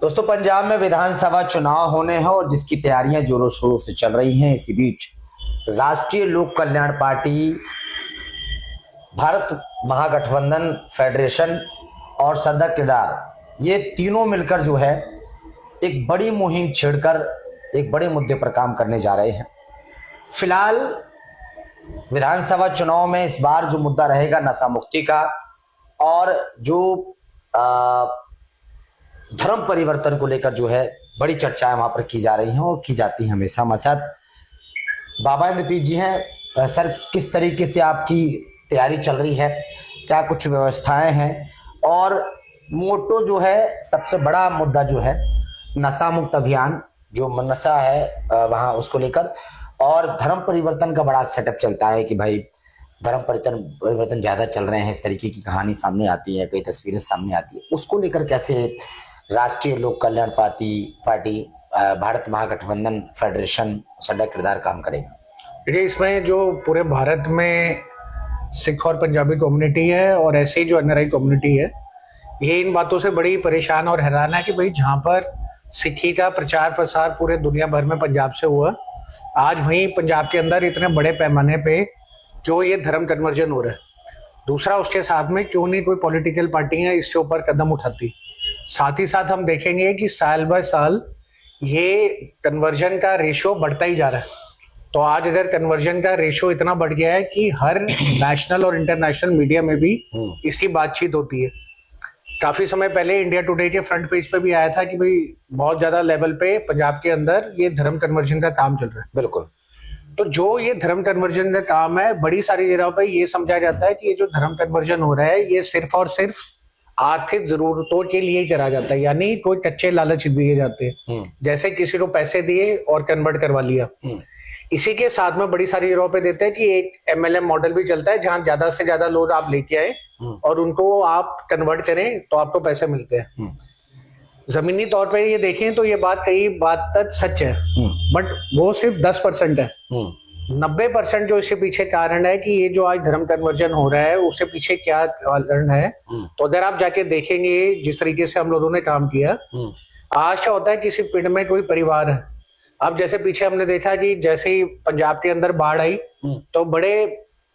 दोस्तों, पंजाब में विधानसभा चुनाव होने हैं और जिसकी तैयारियां जोरों शोरों से चल रही हैं। इसी बीच राष्ट्रीय लोक कल्याण पार्टी, भारत महागठबंधन, फेडरेशन और सडा केदार, ये तीनों मिलकर जो है एक बड़ी मुहिम छेड़कर एक बड़े मुद्दे पर काम करने जा रहे हैं। फिलहाल विधानसभा चुनाव में इस बार जो मुद्दा रहेगा नशा मुक्ति का, और जो धर्म परिवर्तन को लेकर जो है बड़ी चर्चाएं वहां पर की जा रही हैं और की जाती हैं हमेशा। हमारे साथ बाबा इंद्रपीत जी हैं। सर, किस तरीके से आपकी तैयारी चल रही है, क्या कुछ व्यवस्थाएं हैं, और मोटो जो है सबसे बड़ा मुद्दा जो है नशा मुक्त अभियान, जो नशा है वहां उसको लेकर, और धर्म परिवर्तन का बड़ा सेटअप चलता है कि भाई धर्म परिवर्तन ज्यादा चल रहे हैं, इस तरीके की कहानी सामने आती है, कई तस्वीरें सामने आती है। उसको लेकर कैसे राष्ट्रीय लोक कल्याण पार्टी, भारत महागठबंधन, फेडरेशन, सडा केदार काम करेगा? देखिए, इसमें जो पूरे भारत में सिख और पंजाबी कम्युनिटी है और ऐसे ही जो एनआरआई कम्युनिटी है, ये इन बातों से बड़ी परेशान और हैरान है कि भाई जहाँ पर सिखी का प्रचार प्रसार पूरे दुनिया भर में पंजाब से हुआ, आज वहीं पंजाब के अंदर इतने बड़े पैमाने पे क्यों ये धर्म कन्वर्जन हो रहा है। दूसरा, उसके साथ में क्यों नहीं कोई पॉलिटिकल पार्टियां इसके ऊपर कदम उठाती। साथ ही साथ हम देखेंगे कि साल बाय साल ये कन्वर्जन का रेशियो बढ़ता ही जा रहा है। तो आज अगर कन्वर्जन का रेशियो इतना बढ़ गया है कि हर नेशनल और इंटरनेशनल मीडिया में भी इसकी बातचीत होती है। काफी समय पहले इंडिया टुडे के फ्रंट पेज पे भी आया था कि भाई बहुत ज्यादा लेवल पे पंजाब के अंदर ये धर्म कन्वर्जन का काम चल रहा है। बिल्कुल। तो जो ये धर्म कन्वर्जन का काम है, बड़ी सारी जगहों पे ये समझा जाता है कि ये जो धर्म कन्वर्जन हो रहा है ये सिर्फ और सिर्फ आर्थिक जरूरतों के लिए ही करा जाता है, यानी कोई कच्चे लालच दिए जाते हैं, जैसे किसी को पैसे दिए और कन्वर्ट करवा लिया। इसी के साथ में बड़ी सारी जगहों पे देते हैं कि एक एमएलएम मॉडल भी चलता है, जहां ज्यादा से ज्यादा लोग आप लेके आए और उनको आप कन्वर्ट करें तो आपको पैसे मिलते हैं। जमीनी तौर पे ये देखें तो ये बात कई बात तक सच है, बट वो सिर्फ 10% है। 90% जो इसके पीछे कारण है कि ये जो आज धर्म कन्वर्जन हो रहा है उसके पीछे क्या कारण है, तो अगर आप जाके देखेंगे जिस तरीके से हम लोगों ने काम किया, आज क्या होता है, किसी पिंड में कोई परिवार है। अब जैसे पीछे हमने देखा कि जैसे ही पंजाब के अंदर बाढ़ आई तो बड़े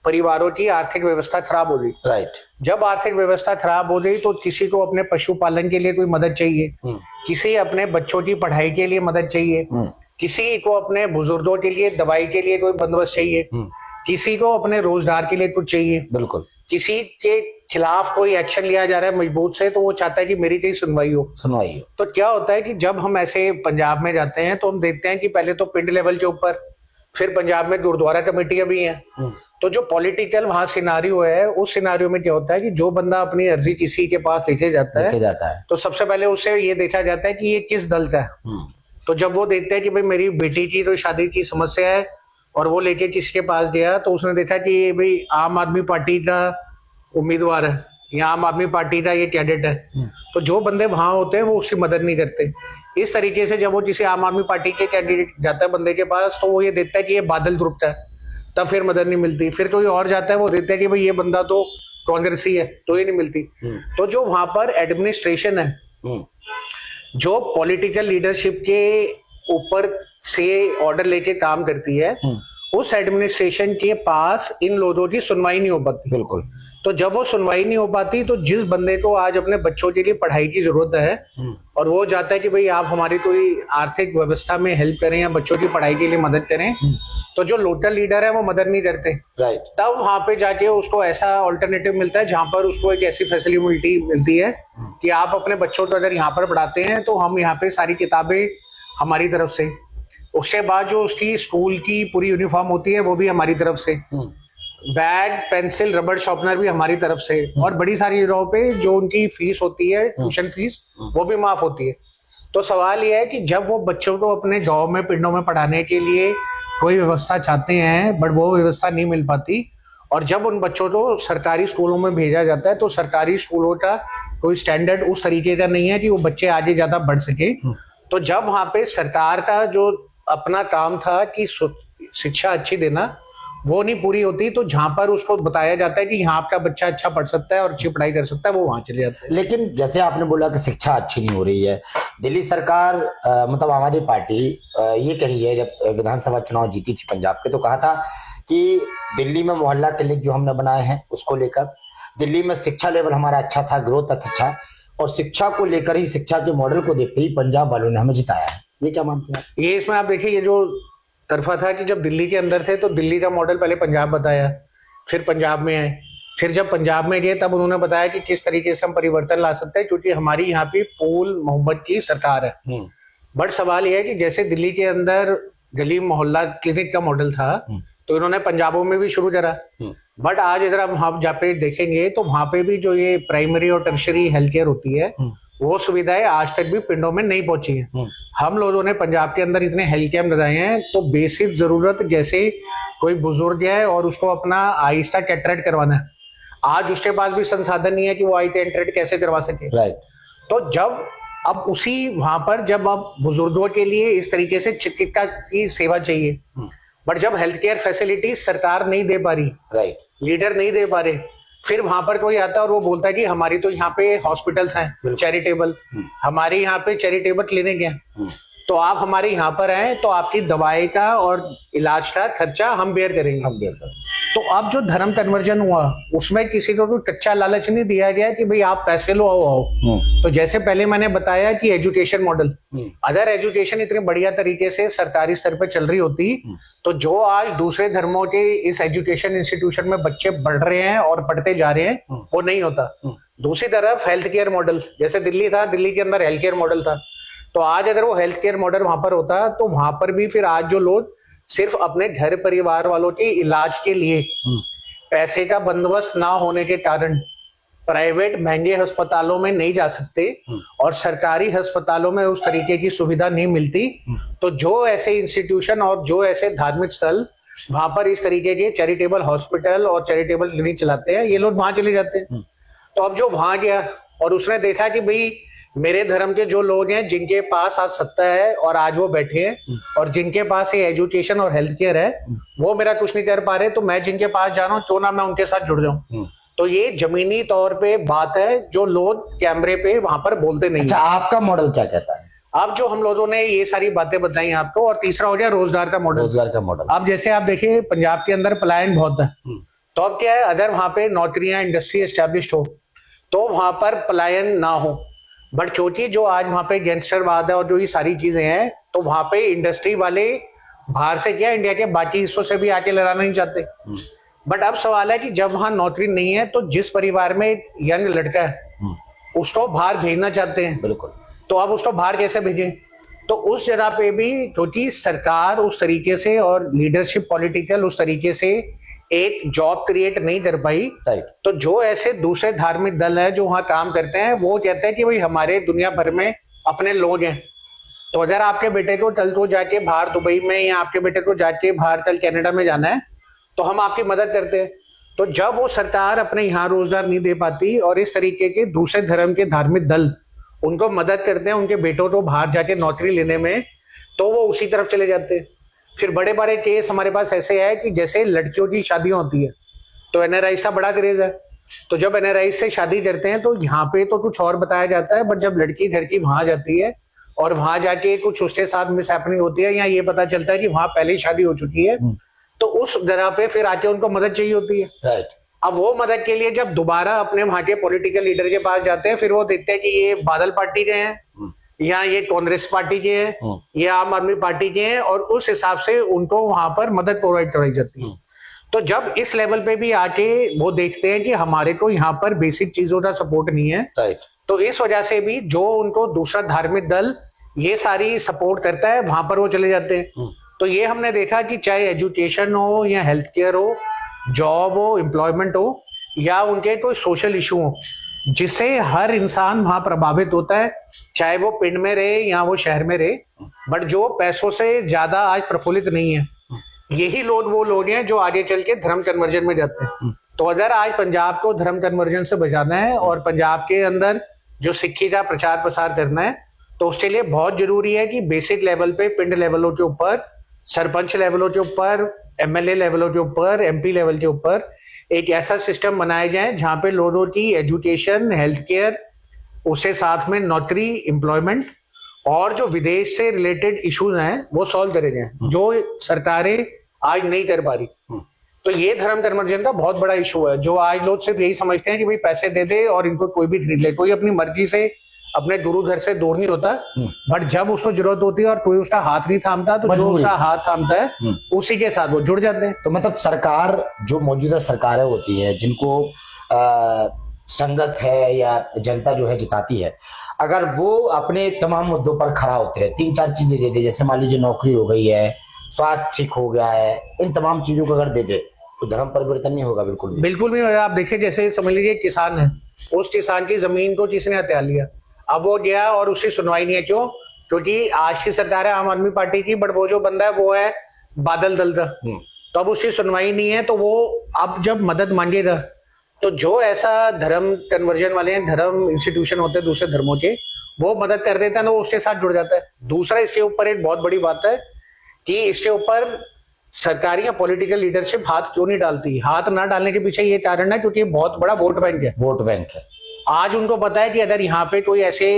परिवारों की आर्थिक व्यवस्था खराब हो गई। राइट। जब आर्थिक व्यवस्था खराब हो गई तो किसी को अपने पशुपालन के लिए कोई मदद चाहिए, किसी अपने बच्चों की पढ़ाई के लिए मदद चाहिए, किसी को अपने बुजुर्गों के लिए दवाई के लिए कोई बंदोबस्त चाहिए, किसी को अपने रोजगार के लिए कुछ चाहिए। बिल्कुल। किसी के खिलाफ कोई एक्शन लिया जा रहा है मजबूत से, तो वो चाहता है कि मेरी कहीं सुनवाई हो। तो क्या होता है कि जब हम ऐसे पंजाब में जाते हैं तो हम देखते हैं कि पहले तो पिंड लेवल के ऊपर, फिर पंजाब में गुरुद्वारा कमेटियां भी हैं। तो जो पॉलिटिकल वहां सिनारियो है, उस सिनारियो में क्या होता है कि जो बंदा अपनी अर्जी किसी के पास लेके जाता है तो सबसे पहले उससे ये देखा जाता है कि ये किस दल का है। तो जब वो देखते हैं कि भाई मेरी बेटी की तो शादी की समस्या है और वो लेके किसके पास गया, तो उसने देखा कि ये भाई आम आदमी पार्टी का उम्मीदवार है या आम आदमी पार्टी का ये कैडेट है, तो जो बंदे वहां होते हैं वो उसकी मदद नहीं करते। इस तरीके से जब वो किसी आम आदमी पार्टी के कैंडिडेट जाता है बंदे के पास, तो वो ये देखता है कि ये बादल ग्रुप का है, तब फिर मदद नहीं मिलती। फिर कोई और जाता है, वो देखता है कि भाई ये बंदा तो कांग्रेसी है, तो ये नहीं मिलती। तो जो वहां पर एडमिनिस्ट्रेशन है, जो पॉलिटिकल लीडरशिप के ऊपर से ऑर्डर लेके काम करती है, उस एडमिनिस्ट्रेशन के पास इन लोगों की सुनवाई नहीं हो पाती। बिल्कुल। तो जब वो सुनवाई नहीं हो पाती, तो जिस बंदे को आज अपने बच्चों के लिए पढ़ाई की जरूरत है और वो चाहता है कि भाई आप हमारी कोई आर्थिक व्यवस्था में हेल्प करें या बच्चों की पढ़ाई के लिए मदद करें, तो जो लोकल लीडर है वो मदद नहीं करते। राइट। तब वहां पे जाके उसको ऐसा ऑल्टरनेटिव मिलता है जहां पर उसको एक ऐसी फैसिलिटी मिलती है कि आप अपने बच्चों को अगर यहाँ पर पढ़ाते हैं तो हम यहाँ पे सारी किताबें हमारी तरफ से, उसके बाद जो उसकी स्कूल की पूरी यूनिफॉर्म होती है वो भी हमारी तरफ से, बैग, पेंसिल, रबड़ शॉर्पनर भी हमारी तरफ से, और बड़ी सारी जगहों पे जो उनकी फीस होती है, ट्यूशन फीस, वो भी माफ होती है। तो सवाल यह है कि जब वो बच्चों को अपने गांव में, पिंडों में पढ़ाने के लिए कोई व्यवस्था चाहते हैं, बट वो व्यवस्था नहीं मिल पाती, और जब उन बच्चों को सरकारी स्कूलों में भेजा जाता है तो सरकारी स्कूलों का कोई स्टैंडर्ड उस तरीके का नहीं है कि वो बच्चे आगे ज्यादा बढ़ सके। तो जब वहां पे सरकार का जो अपना काम था कि शिक्षा अच्छी देना, वो नहीं पूरी होती, तो जहां पर उसको बताया जाता है कि यहाँ आपका बच्चा अच्छा पढ़ सकता है और अच्छी पढ़ाई कर सकता है, वो वहां चले जाते हैं। लेकिन जैसे आपने बोला कि शिक्षा अच्छी नहीं हो रही है, दिल्ली सरकार मतलब आम आदमी पार्टी ये कही है, जब विधानसभा चुनाव जीती थी पंजाब के, तो कहा था कि दिल्ली में मोहल्ला क्लिनिक जो हमने बनाए हैं उसको लेकर, दिल्ली में शिक्षा लेवल हमारा अच्छा था, ग्रोथ अच्छा, और शिक्षा को लेकर ही, शिक्षा के मॉडल को देखते ही पंजाब वालों ने हमें जिताया है। ये क्या मानते हैं? ये इसमें आप देखिए, ये जो तरफा था कि जब दिल्ली के अंदर थे तो दिल्ली का मॉडल पहले पंजाब बताया, फिर पंजाब में आए, फिर जब पंजाब में गए तब उन्होंने बताया कि किस तरीके से हम परिवर्तन ला सकते हैं, क्योंकि हमारी यहाँ पे फूल मोहम्मद की सरकार है। बट सवाल यह है कि जैसे दिल्ली के अंदर गली मोहल्ला क्लिनिक का मॉडल था, तो इन्होंने पंजाबों में भी शुरू करा। बट आज इधर हम जहाँ पे देखेंगे तो वहां पे भी जो ये प्राइमरी और टर्शरी हेल्थ केयर होती है, वो सुविधाएं आज तक भी पिंडों में नहीं पहुंची हैं। हम लोगों ने पंजाब के अंदर इतने हेल्थ कैंप लगाए हैं, तो बेसिक जरूरत जैसे कोई बुजुर्ग है और उसको अपना आहिस्ता कैटरेक्ट करवाना है, आज उसके पास भी संसाधन नहीं है कि वो आई कैटरेक्ट कैसे करवा सके। तो जब अब उसी वहां पर जब अब बुजुर्गों के लिए इस तरीके से चिकित्सा की सेवा चाहिए, बट जब हेल्थ केयर फैसिलिटी सरकार नहीं दे पा रही, लीडर नहीं दे पा रहे, फिर वहां पर कोई आता है और वो बोलता है कि हमारी तो यहाँ पे हॉस्पिटल्स हैं चैरिटेबल, हमारे यहाँ पे चैरिटेबल क्लिनिक है, तो आप हमारे यहाँ पर आए तो आपकी दवाई का और इलाज का खर्चा हम बेयर करेंगे। तो अब जो धर्म कन्वर्जन हुआ उसमें किसी को कोई कच्चा लालच नहीं दिया गया कि भाई आप पैसे लो आओ। तो जैसे पहले मैंने बताया कि एजुकेशन मॉडल, अगर एजुकेशन इतने बढ़िया तरीके से सरकारी स्तर पर चल रही होती, तो जो आज दूसरे धर्मों के इस एजुकेशन इंस्टीट्यूशन में बच्चे बढ़ रहे हैं और पढ़ते जा रहे हैं, वो नहीं होता। दूसरी तरफ हेल्थ केयर मॉडल, जैसे दिल्ली था, दिल्ली के अंदर हेल्थ केयर मॉडल था, तो आज अगर वो हेल्थ केयर मॉडल वहां पर होता, तो वहां पर भी फिर आज जो लोग सिर्फ अपने घर परिवार वालों के इलाज के लिए पैसे का बंदोबस्त ना होने के कारण प्राइवेट महंगे अस्पतालों में नहीं जा सकते और सरकारी अस्पतालों में उस तरीके की सुविधा नहीं मिलती, तो जो ऐसे इंस्टीट्यूशन और जो ऐसे धार्मिक स्थल वहां पर इस तरीके के चैरिटेबल हॉस्पिटल और चैरिटेबल क्लिनिक चलाते हैं, ये लोग वहां चले जाते हैं। तो अब जो वहां गया और उसने देखा कि भाई मेरे धर्म के जो लोग हैं जिनके पास आज सत्ता है और आज वो बैठे हैं और जिनके पास ये एजुकेशन और हेल्थ केयर है, वो मेरा कुछ नहीं कर पा रहे, तो मैं जिनके पास जा रहा हूँ क्यों ना मैं उनके साथ जुड़ जाऊं। तो ये जमीनी तौर पे बात है जो लोग कैमरे पे वहां पर बोलते नहीं। अच्छा, आपका मॉडल क्या कहता है? अब जो हम लोगों ने ये सारी बातें बताई आपको, और तीसरा हो गया रोजगार का मॉडल। रोजगार का मॉडल, अब जैसे आप देखिए पंजाब के अंदर पलायन बहुत है, तो अब क्या है, अगर वहां पे नौकरियां इंडस्ट्री एस्टेब्लिश हो तो वहां पर पलायन ना हो, बट क्योंकि जो आज वहां पे गैंगस्टरवाद है और जो ये सारी चीजें हैं, तो वहां पे इंडस्ट्री वाले बाहर से क्या इंडिया के बाकी हिस्सों से भी आके लगाना नहीं चाहते। बट अब सवाल है कि जब वहां नौकरी नहीं है तो जिस परिवार में यंग लड़का है उसको बाहर भेजना चाहते हैं, बिल्कुल, तो अब उसको बाहर कैसे भेजें? तो उस जगह पे भी क्योंकि सरकार उस तरीके से और लीडरशिप पॉलिटिकल उस तरीके से एक जॉब क्रिएट नहीं कर पाई, तो जो ऐसे दूसरे धार्मिक दल है जो वहां काम करते हैं, वो कहते हैं कि भाई हमारे दुनिया भर में अपने लोग हैं, तो अगर आपके बेटे को कल को जाके बाहर दुबई में या आपके बेटे को जाके बाहर कल कनाडा में जाना है तो हम आपकी मदद करते हैं। तो जब वो सरकार अपने यहाँ रोजगार नहीं दे पाती और इस तरीके के दूसरे धर्म के धार्मिक दल उनको मदद करते हैं उनके बेटों को बाहर जाके नौकरी लेने में, तो वो उसी तरफ चले जाते हैं। फिर बड़े बड़े केस हमारे पास ऐसे है कि जैसे लड़कियों की शादियां होती है तो एनआरआई का बड़ा क्रेज है, तो जब एनआरआई से शादी करते हैं तो यहाँ पे तो कुछ और बताया जाता है, बट जब लड़की घर की वहां जाती है और वहां जाके कुछ उसके साथ मिसहैपनिंग होती है या ये पता चलता है कि वहां पहले ही शादी हो चुकी है, तो उस जगह पे फिर आके उनको मदद चाहिए होती है। अब वो मदद के लिए जब दोबारा अपने वहां के पॉलिटिकल लीडर के पास जाते हैं, फिर वो देखते हैं कि ये बादल पार्टी के हैं या ये कांग्रेस पार्टी के हैं या आम आदमी पार्टी के हैं, और उस हिसाब से उनको वहां पर मदद प्रोवाइड कराई जाती है। तो जब इस लेवल पे भी आके वो देखते हैं कि हमारे को यहाँ पर बेसिक चीजों का सपोर्ट नहीं है, तो इस वजह से भी जो उनको दूसरा धार्मिक दल ये सारी सपोर्ट करता है वहां पर वो चले जाते हैं। तो ये हमने देखा कि चाहे एजुकेशन हो या हेल्थ केयर हो, जॉब हो, एम्प्लॉयमेंट हो, या उनके कोई सोशल इशू हो जिससे हर इंसान वहां प्रभावित होता है, चाहे वो पिंड में रहे या वो शहर में रहे, बट जो पैसों से ज्यादा आज प्रफुल्लित नहीं है, यही लोग वो लोग हैं जो आगे चल के धर्म कन्वर्जन में जाते हैं। तो अगर आज पंजाब को धर्म कन्वर्जन से बचाना है और पंजाब के अंदर जो सिक्खी का प्रचार प्रसार करना है, तो उसके लिए बहुत जरूरी है कि बेसिक लेवल पे, पिंड लेवलों के ऊपर, सरपंच लेवलों के ऊपर, एमएलए लेवलों के ऊपर, एमपी लेवल के ऊपर एक ऐसा सिस्टम बनाया जाए जहां पे लोगों की एजुकेशन, हेल्थ केयर, उससे साथ में नौकरी, एम्प्लॉयमेंट और जो विदेश से रिलेटेड इश्यूज हैं वो सॉल्व करे जाएं, जो सरकारें आज नहीं कर पा रही। तो ये धर्म कन्वर्जन का बहुत बड़ा इशू है, जो आज लोग सिर्फ यही समझते हैं कि भाई पैसे दे दे और इनको कोई भी खरीद ले। कोई अपनी मर्जी से अपने गुरु घर से दूर नहीं होता, बट जब उसको जरूरत होती है और कोई उसका हाथ नहीं थामता, तो जो उसका हाथ थामता है उसी के साथ वो जुड़ जाते हैं। तो मतलब सरकार, जो मौजूदा सरकारें होती है जिनको संगत है या जनता जो है जिताती है, अगर वो अपने तमाम मुद्दों पर खड़ा होते रहे, 3-4 चीजें दे दे, जैसे मान लीजिए नौकरी हो गई है, स्वास्थ्य ठीक हो गया है, इन तमाम चीजों को अगर दे दे तो धर्म परिवर्तन नहीं होगा। बिल्कुल नहीं होगा। आप देखिए, जैसे समझ लीजिए किसान है, उस किसान की जमीन को किसने हत्या लिया, अब वो गया और उसकी सुनवाई नहीं है। क्यों? क्योंकि आज की सरकार है आम आदमी पार्टी की, बट वो जो बंदा है वो है बादल दल का, तो अब उसकी सुनवाई नहीं है। तो वो अब जब मदद मांगेगा तो जो ऐसा धर्म कन्वर्जन वाले हैं, धर्म इंस्टीट्यूशन होते हैं दूसरे धर्मों के, वो मदद कर देता है, तो उसके साथ जुड़ जाता है। दूसरा, इसके ऊपर एक बहुत बड़ी बात है कि इसके ऊपर सरकारी या पॉलिटिकल लीडरशिप हाथ क्यों नहीं डालती। हाथ ना डालने के पीछे ये कारण है क्योंकि बहुत बड़ा वोट बैंक है। वोट बैंक है। आज उनको पता है कि अगर यहाँ पे कोई ऐसे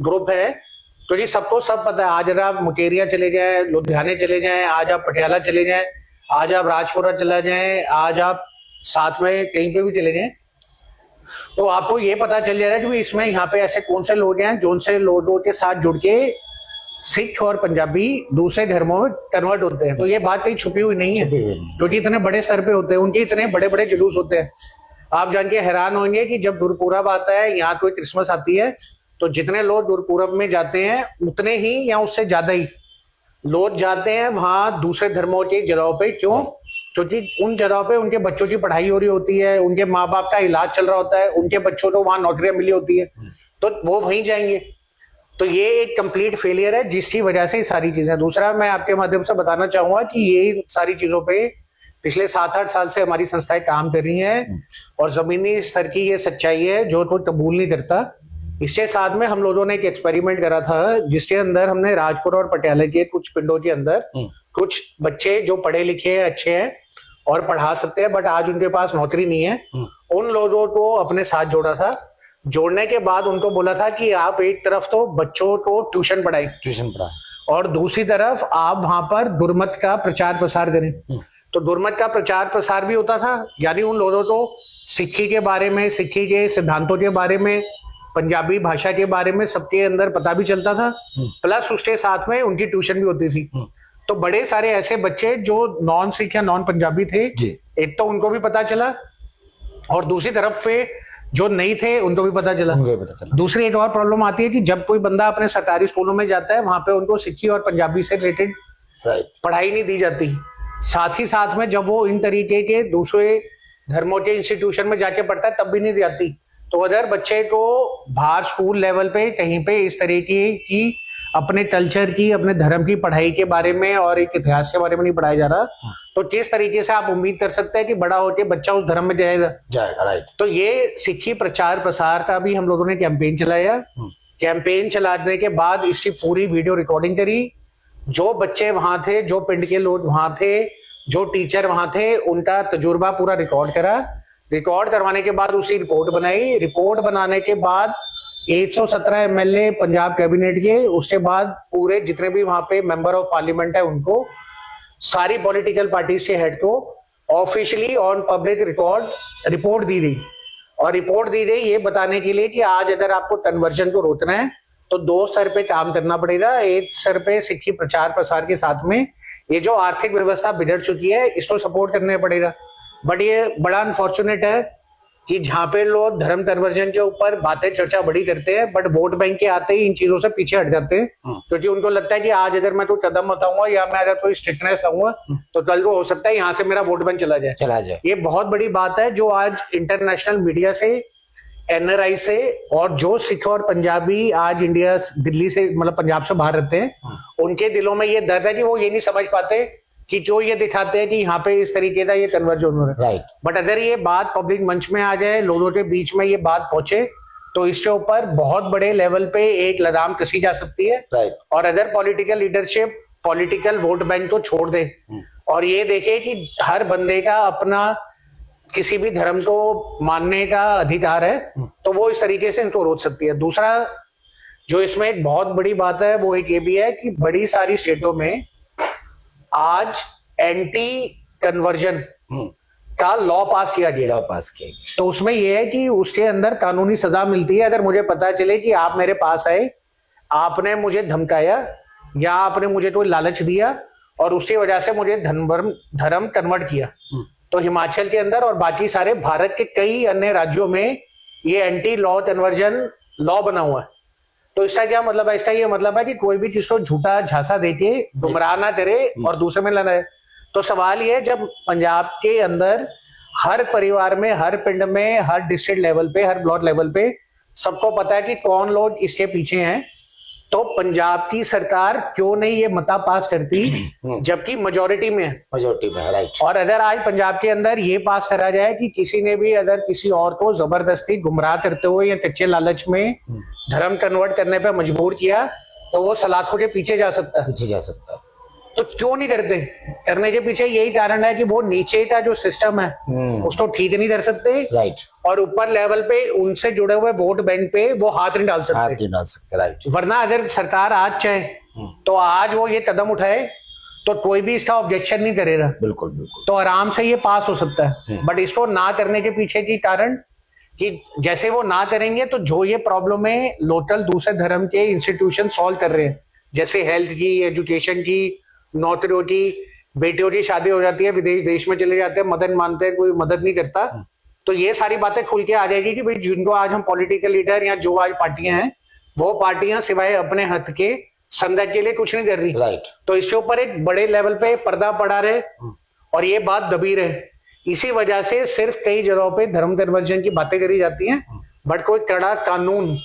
ग्रुप है, क्योंकि सबको सब पता है, आज अगर आप मुकेरिया चले जाए, लुधियाने चले जाए, आज आप पटियाला चले जाए, आज आप राजपुरा चला जाए, आज आप साथ में कहीं पे भी चले जाए, तो आपको ये पता चल जाएगा कि इसमें यहाँ पे ऐसे कौन से लोग हैं जो उनसे लोगों के साथ जुड़ के सिख और पंजाबी दूसरे धर्मों में कन्वर्ट होते हैं। तो ये बात कहीं छुपी हुई नहीं है, क्योंकि इतने बड़े स्तर पे होते हैं, उनके इतने बड़े बड़े जुलूस होते हैं। आप जान के हैरान होंगे कि जब गुरुपूरब आता है, यहाँ कोई क्रिसमस आती है, तो जितने लोग गुरुपूरब में जाते हैं उतने ही या उससे ज्यादा ही लोग जाते हैं वहां दूसरे धर्मों के जगहों पे। क्यों? क्योंकि उन जगहों पे उनके बच्चों की पढ़ाई हो रही होती है, उनके माँ बाप का इलाज चल रहा होता है, उनके बच्चों को वहां नौकरियां मिली होती है, तो वो वहीं जाएंगे। तो ये एक कंप्लीट फेलियर है जिसकी वजह से ये सारी चीजें। दूसरा, मैं आपके माध्यम से बताना चाहूंगा कि ये सारी चीजों पे पिछले 7-8 साल से हमारी संस्थाएं काम कर रही हैं और जमीनी स्तर की ये सच्चाई है जो कोई कबूल नहीं करता। इसके साथ में हम लोगों ने एक एक्सपेरिमेंट करा था जिसके अंदर हमने राजपुर और पटियाला के कुछ पिंडों के अंदर कुछ बच्चे जो पढ़े लिखे अच्छे हैं और पढ़ा सकते हैं, बट आज उनके पास नौकरी नहीं है, उन लोगों को अपने साथ जोड़ा था। जोड़ने के बाद उनको बोला था कि आप एक तरफ तो बच्चों को ट्यूशन पढ़ाएं और दूसरी तरफ आप वहां पर दुर्मत का प्रचार प्रसार करें। तो दुर्मत का प्रचार प्रसार भी होता था, यानी उन लोगों को सिक्खी के बारे में, सिक्खी के सिद्धांतों के बारे में, पंजाबी भाषा के बारे में सबके अंदर पता भी चलता था, प्लस उसके साथ में उनकी ट्यूशन भी होती थी। तो बड़े सारे ऐसे बच्चे जो नॉन सिख या नॉन पंजाबी थे, एक तो उनको भी पता चला और दूसरी तरफ पे जो नहीं थे उनको भी पता चला। दूसरी एक और प्रॉब्लम आती है कि जब कोई बंदा अपने सरकारी स्कूलों में जाता है, वहां पे उनको सिक्खी और पंजाबी से रिलेटेड पढ़ाई नहीं दी जाती। साथ ही साथ में जब वो इन तरीके के दूसरे धर्मों के इंस्टीट्यूशन में जाके पढ़ता है तब भी नहीं दी जाती। तो अगर बच्चे को बाहर स्कूल लेवल पे कहीं पे इस तरीके की अपने कल्चर की, अपने धर्म की पढ़ाई के बारे में और एक इतिहास के बारे में नहीं पढ़ाया जा रहा, तो किस तरीके से आप उम्मीद कर सकते हैं कि बड़ा होकर बच्चा उस धर्म में जाएगा। राइट। तो ये सिक्खी प्रचार प्रसार का भी हम लोगों ने कैंपेन चलाया। कैंपेन चलाने के बाद इसकी पूरी वीडियो रिकॉर्डिंग करी। जो बच्चे वहां थे, जो पिंड के लोग वहां थे, जो टीचर वहां थे, उनका तजुर्बा पूरा रिकॉर्ड करा। रिकॉर्ड करवाने के बाद उसकी रिपोर्ट बनाई। रिपोर्ट बनाने के बाद 117 एमएलए पंजाब कैबिनेट के, उसके बाद पूरे जितने भी वहां पे मेंबर ऑफ पार्लियामेंट है उनको, सारी पॉलिटिकल पार्टीज के हेड को officially on public record report दी गई। और रिपोर्ट दी गई ये बताने के लिए कि आज अगर आपको कन्वर्जन को रोकना है तो 2 स्तर पे काम करना पड़ेगा। एक स्तर पे सिक्खी प्रचार प्रसार के साथ में ये जो आर्थिक व्यवस्था बिगड़ चुकी है इसको सपोर्ट करना पड़ेगा। बट ये बड़ा अनफॉर्चुनेट है कि जहां पे लोग धर्म कन्वर्जन के ऊपर बातें चर्चा बड़ी करते हैं, बट वोट बैंक के आते ही इन चीजों से पीछे हट जाते हैं, क्योंकि उनको लगता है कि आज अगर मैं कोई कदम उठाऊंगा या मैं अगर कोई स्ट्रिक्टनेस लाऊंगा तो कल को हो सकता है यहाँ से मेरा वोट बैंक चला जाए। ये बहुत बड़ी बात है जो आज इंटरनेशनल मीडिया से, एनआरआई से, और जो सिख और पंजाबी आज इंडिया, दिल्ली से, मतलब पंजाब से बाहर रहते हैं, उनके दिलों में ये दर्द है कि वो ये नहीं समझ पाते कि जो ये दिखाते हैं कि यहाँ पे इस तरीके का ये कन्वर्जन हो रहा है। बट अगर ये बात पब्लिक मंच में आ जाए, लोगों के बीच में ये बात पहुंचे, तो इसके ऊपर बहुत बड़े लेवल पे एक लगाम कसी जा सकती है। और अगर political leadership political vote bank को छोड़ दे और ये देखे कि हर बंदे का अपना किसी भी धर्म को मानने का अधिकार है, तो वो इस तरीके से इनको रोक सकती है। दूसरा जो इसमें एक बहुत बड़ी बात है वो एक ये भी है कि बड़ी सारी स्टेटों में आज एंटी कन्वर्जन का लॉ पास किया गया। तो उसमें यह है कि उसके अंदर कानूनी सजा मिलती है अगर मुझे पता चले कि आप मेरे पास आए, आपने मुझे धमकाया या आपने मुझे कोई लालच दिया और उसकी वजह से मुझे धर्म कन्वर्ट किया। तो हिमाचल के अंदर और बाकी सारे भारत के कई अन्य राज्यों में ये एंटी लॉ कन्वर्जन लॉ बना हुआ है। तो इसका क्या मतलब है? इसका ये मतलब है कि कोई भी किसको झूठा झांसा देके गुमराह ना करे और दूसरे में लड़ा है। तो सवाल ये है, जब पंजाब के अंदर हर परिवार में, हर पिंड में, हर डिस्ट्रिक्ट लेवल पे, हर ब्लॉक लेवल पे सबको पता है कि कौन लोग इसके पीछे हैं, तो पंजाब की सरकार क्यों नहीं ये मता पास करती जबकि मेजोरिटी में है? राइट। और अगर आज पंजाब के अंदर ये पास करा जाए कि किसी ने भी अगर किसी और को जबरदस्ती गुमराह करते हुए या कच्चे लालच में धर्म कन्वर्ट करने पे मजबूर किया, तो वो सलाखों के पीछे जा सकता है। तो क्यों नहीं करते? करने के पीछे यही कारण है कि वो नीचे का जो सिस्टम है उसको ठीक नहीं कर सकते। राइट। और ऊपर लेवल पे उनसे जुड़े हुए वोट बैंक पे वो हाथ नहीं डाल सकते। राइट। वरना अगर सरकार आज चाहे तो आज वो ये कदम उठाए तो कोई भी इसका ऑब्जेक्शन नहीं करेगा। बिल्कुल। तो आराम से ये पास हो सकता है। बट इसको ना करने के पीछे की कारण कि जैसे वो ना करेंगे तो जो ये प्रॉब्लम है लोकल दूसरे धर्म के इंस्टीट्यूशन सॉल्व कर रहे हैं, जैसे हेल्थ की, एजुकेशन की, नौकरियों की, बेटियों की शादी हो जाती है, विदेश देश में चले जाते हैं, मदद मानते हैं, कोई मदद नहीं करता। तो ये सारी बातें खुल के आ जाएगी कि भाई जिनको आज हम पॉलिटिकल लीडर या जो आज पार्टियां हैं वो पार्टियां सिवाय अपने हक के संदर्भ के लिए कुछ नहीं कर रही। राइट। तो इसके ऊपर एक बड़े लेवल पे पर्दा पड़ा रहे और ये बात दबी रहे। इसी वजह से सिर्फ कई जगहों पे धर्म कन्वर्जन की बातें करी जाती हैं, बट कोई कड़ा कानून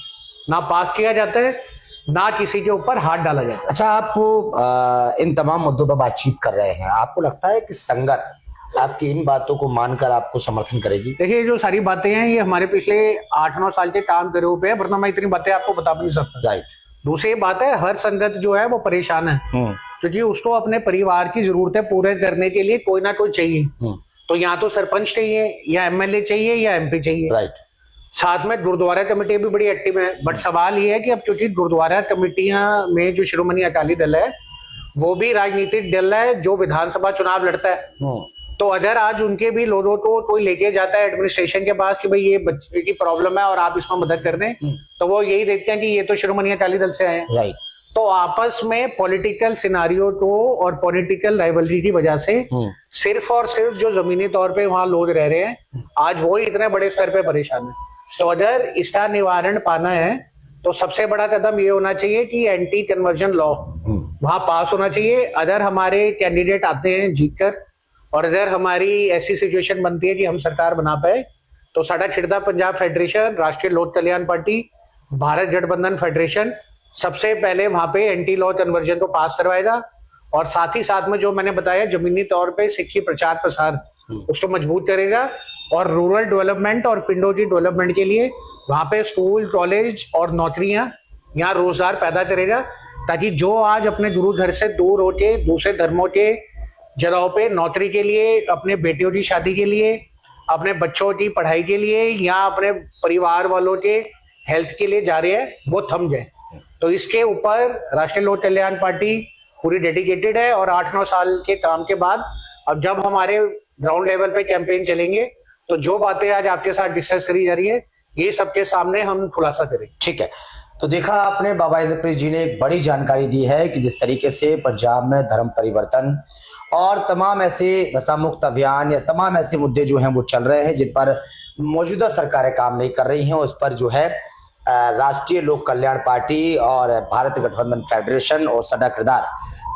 ना पास किया जाता है, ना किसी के ऊपर हाथ डाला जाता है। अच्छा, आप इन तमाम मुद्दों पर बातचीत कर रहे हैं, आपको लगता है कि संगत आपकी इन बातों को मानकर आपको समर्थन करेगी? देखिए, जो सारी बातें हैं ये हमारे पिछले 8-9 साल के काम के रूप है, वरना मैं इतनी बातें आपको बता भी नहीं सकता। राइट। दूसरी बात है, हर संगत जो है वो परेशान है क्योंकि उसको अपने परिवार की जरूरतें पूरे करने के लिए कोई ना कोई चाहिए। तो यहाँ तो सरपंच चाहिए या एमएलए चाहिए या एमपी चाहिए। राइट। साथ में गुरुद्वारा कमेटी भी बड़ी एक्टिव है। बट सवाल ये है कि अब क्योंकि गुरुद्वारा कमेटियां में जो श्रोमणी अकाली दल है वो भी राजनीतिक दल है जो विधानसभा चुनाव लड़ता है। तो अगर आज उनके भी लोगों को कोई लेके जाता है एडमिनिस्ट्रेशन के पास कि भाई ये बच्चे की प्रॉब्लम है और आप इसमें मदद कर दें, तो वो यही देखते हैं कि ये तो श्रोमणी अकाली दल से आए हैं। राइट। तो आपस में पॉलिटिकल सिनारियो को और पॉलिटिकल राइवलरी की वजह से सिर्फ और सिर्फ जो जमीनी तौर पे वहां लोग रह रहे हैं आज वो इतने बड़े स्तर पे परेशान है। तो अगर इसका निवारण पाना है तो सबसे बड़ा कदम ये होना चाहिए कि एंटी कन्वर्जन लॉ वहां पास होना चाहिए। अगर हमारे कैंडिडेट आते हैं जीतकर और अगर हमारी ऐसी सिचुएशन बनती है कि हम सरकार बना पाए, तो साडा खिड़दा पंजाब फेडरेशन, राष्ट्रीय लोक कल्याण पार्टी, भारत गठबंधन फेडरेशन सबसे पहले वहां पे एंटी लॉ कन्वर्जन को पास करवाएगा और साथ ही साथ में जो मैंने बताया जमीनी तौर पे सिक्खी प्रचार प्रसार उसको मजबूत करेगा और रूरल डेवलपमेंट और पिंडों की डेवलपमेंट के लिए वहां पे स्कूल, कॉलेज और नौकरियां, यहाँ रोजगार पैदा करेगा, ताकि जो आज अपने गुरु घर से दूर होके दूसरे धर्मों के जगहों पे नौकरी के लिए, अपने बेटियों की शादी के लिए, अपने बच्चों की पढ़ाई के लिए या अपने परिवार वालों के हेल्थ के लिए जा रहे हैं वो थम जाए। तो इसके ऊपर राष्ट्रीय लोक कल्याण पार्टी पूरी डेडिकेटेड है और 8-9 साल के काम के बाद अब जब हमारे ग्राउंड लेवल पे कैंपेन चलेंगे तो जो बातें आज आपके साथ डिस्कस करी जा रही है ये सबके सामने हम खुलासा करें। ठीक है, तो देखा आपने, बाबा इंद्रप्रीत जी ने एक बड़ी जानकारी दी है कि जिस तरीके से पंजाब में धर्म परिवर्तन और तमाम ऐसे नशा मुक्त अभियान या तमाम ऐसे मुद्दे जो हैं वो चल रहे हैं जिन पर मौजूदा सरकारें काम नहीं कर रही हैं, उस पर जो है राष्ट्रीय लोक कल्याण पार्टी और भारत गठबंधन फेडरेशन और सडा किरदार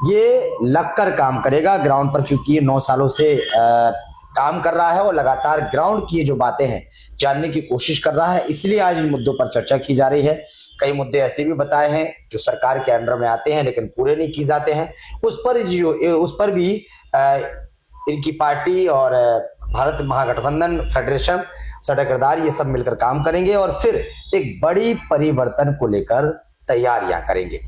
ये लगकर काम करेगा ग्राउंड पर, क्योंकि ये 9 सालों से काम कर रहा है और लगातार ग्राउंड की जो बातें हैं जानने की कोशिश कर रहा है। इसलिए आज इन मुद्दों पर चर्चा की जा रही है। कई मुद्दे ऐसे भी बताए हैं जो सरकार के अंडर में आते हैं लेकिन पूरे नहीं की जाते हैं, उस पर भी इनकी पार्टी और भारत महागठबंधन फेडरेशन, सडा किरदार ये सब मिलकर काम करेंगे और फिर एक बड़ी परिवर्तन को लेकर तैयारियां करेंगे।